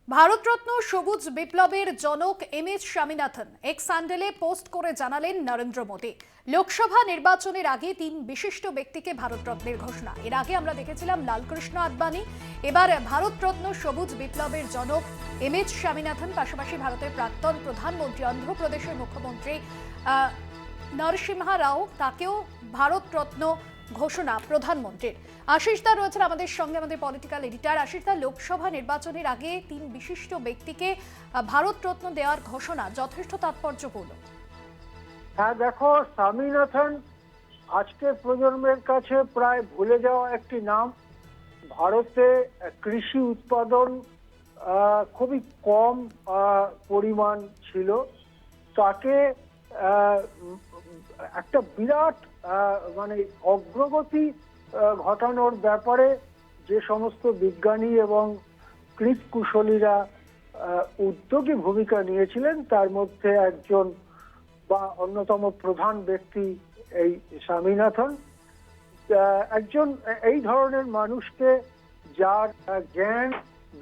ভারতরত্ন সবুজ বিপ্লবের জনক এম.এস স্বামীনাথন এক্স হ্যান্ডেলে পোস্ট করে জানালেন নরেন্দ্র মোদী। লোকসভা নির্বাচনের আগে 3 বিশিষ্ট ব্যক্তিকে ভারতরত্নের ঘোষণা। এর আগে আমরা দেখেছিলাম লালকৃষ্ণ আদবানি, এবার ভারতরত্ন সবুজ বিপ্লবের জনক এম.এস স্বামীনাথন, পাশাপাশি ভারতের প্রাক্তন প্রধানমন্ত্রী অন্ধ্রপ্রদেশের মুখ্যমন্ত্রী নরসিংহা রাও, তাকেও ভারতরত্ন ঘোষণা প্রধানমন্ত্রীর। আশিস দা রয়েছেন আমাদের সঙ্গে, আমাদের পলিটিক্যাল এডিটর। আশিস দা, লোকসভা নির্বাচনের আগে 3 বিশিষ্ট ব্যক্তিকে ভারতরত্ন দেওয়ার ঘোষণা যথেষ্ট তাৎপর্যপূর্ণ। হ্যাঁ, দেখো, স্বামীনাথন আজকের প্রজন্মের কাছে প্রায় ভুলে যাওয়া একটি নাম। ভারতে কৃষি উৎপাদন খুবই কম পরিমাণ ছিল। তাকে একটা বিরাট অগ্রগতি ঘটানোর ব্যাপারে যে সমস্ত বিজ্ঞানী এবং কৃষি কুশলীরা উদ্যোগী ভূমিকা নিয়েছিলেন, তার মধ্যে একজন বা অন্যতম প্রধান ব্যক্তি এই স্বামীনাথন। একজন এই ধরনের মানুষকে, যার জ্ঞান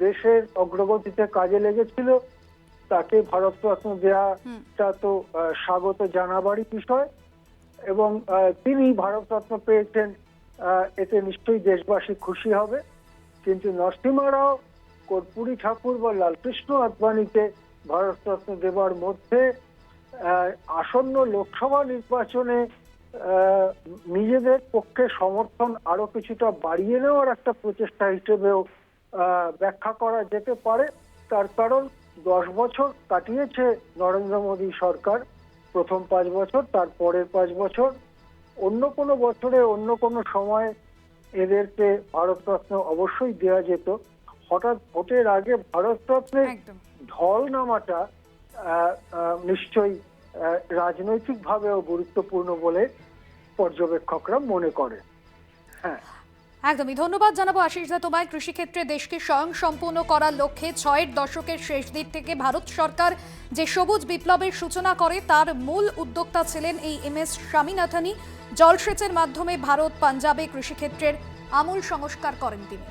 দেশের অগ্রগতিতে কাজে লেগেছিল, তাকে ভারতরত্ন দেওয়াটা তো স্বাগত জানাবারই বিষয়। এবং তিনি ভারতরত্ন পেয়েছেন, এতে নিশ্চয়ই দেশবাসী খুশি হবে। কিন্তু নরসিংহ রাও, কর্পূরী ঠাকুর বা লালকৃষ্ণ আদবানিকে ভারতরত্ন দেবার মধ্যে আসন্ন লোকসভা নির্বাচনে নিজেদের পক্ষে সমর্থন আরো কিছুটা বাড়িয়ে নেওয়ার একটা প্রচেষ্টা হিসেবেও ব্যাখ্যা করা যেতে পারে। তার কারণ 10 বছর কাটিয়েছে নরেন্দ্র মোদী সরকার, প্রথম 5 বছর, তার পরের 5 বছর। অন্য কোনো বছরে অন্য কোনো সময় এদেরকে ভারতরত্ন অবশ্যই দেওয়া যেত। হঠাৎ ভোটের আগে ভারতরত্নের ঢল নামাটা নিশ্চয়ই রাজনৈতিকভাবেও গুরুত্বপূর্ণ বলে পর্যবেক্ষকরা মনে করে। হ্যাঁ, একদমই ধন্যবাদ জানাবো আশিস দা তোমায়। কৃষিক্ষেত্রে দেশকে স্বয়ংসম্পূর্ণ করার লক্ষ্যে 6-এর দশকের শেষ দিক থেকে ভারত সরকার যে সবুজ বিপ্লবের সূচনা করে, তার মূল উদ্যোক্তা ছিলেন এই এম.এস স্বামীনাথনই। জলসেচের মাধ্যমে ভারত পাঞ্জাবে কৃষিক্ষেত্রের আমূল সংস্কার করেন তিনি।